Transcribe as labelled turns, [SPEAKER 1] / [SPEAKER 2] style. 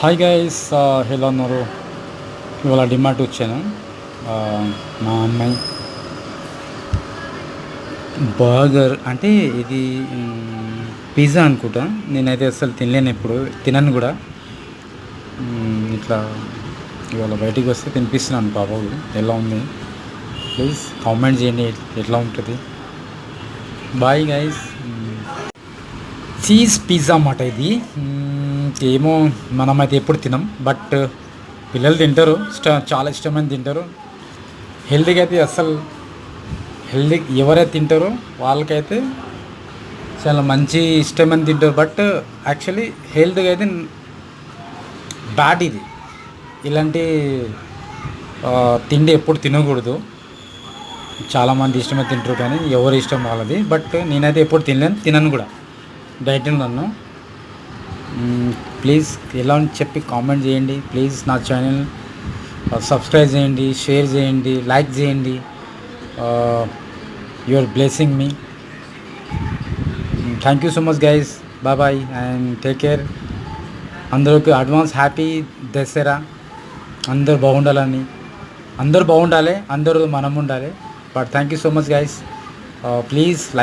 [SPEAKER 1] Hi guys, ఎలా ఉన్నారు? ఇవాళ డిమార్ట్ వచ్చాను. ఆ, మా అమ్మాయి బర్గర్ అంటే ఇది పిజ్జా అనుకుంటా. నేనైతే అసలు తినలేను, ఎప్పుడు తినను కూడా. ఇట్లా ఇవాళ బయటికి వస్తే తినిపిస్తున్నాను బాబు. ఎలా ఉంది ప్లీజ్ కామెంట్ చేయండి, ఎట్లా ఉంటుంది. Bye guys. చీజ్ పిజ్జా అన్నమాట ఇది. ఏమో, మనమైతే ఎప్పుడు తినం, బట్ పిల్లలు తింటారు, చాలా ఇష్టమైన తింటారు. హెల్తీగా అయితే అస్సలు, హెల్తీ ఎవరైతే తింటారో వాళ్ళకైతే చాలా మంచి ఇష్టమైన తింటారు. బట్ యాక్చువల్లీ హెల్త్గా అయితే బ్యాడ్ ఇది. ఇలాంటి తిండి ఎప్పుడు తినకూడదు. చాలామంది ఇష్టమే తింటారు, కానీ ఎవరి ఇష్టం వాళ్ళది. బట్ నేనైతే ఎప్పుడు తినను కూడా. డైట్ నన్ను ప్లీజ్ ఎలా అని చెప్పి కామెంట్ చేయండి. ప్లీజ్ నా ఛానల్ సబ్స్క్రైబ్ చేయండి, షేర్ చేయండి, లైక్ చేయండి. యు ఆర్ బ్లెస్సింగ్ మీ. Thank you so much guys. Bye and take care. అందరికి అడ్వాన్స్ హ్యాపీ దసరా. అందరూ బాగుండాలని, అందరూ బాగుండాలి, అందరూ మనం ఉండాలి. But thank you so much guys. Please like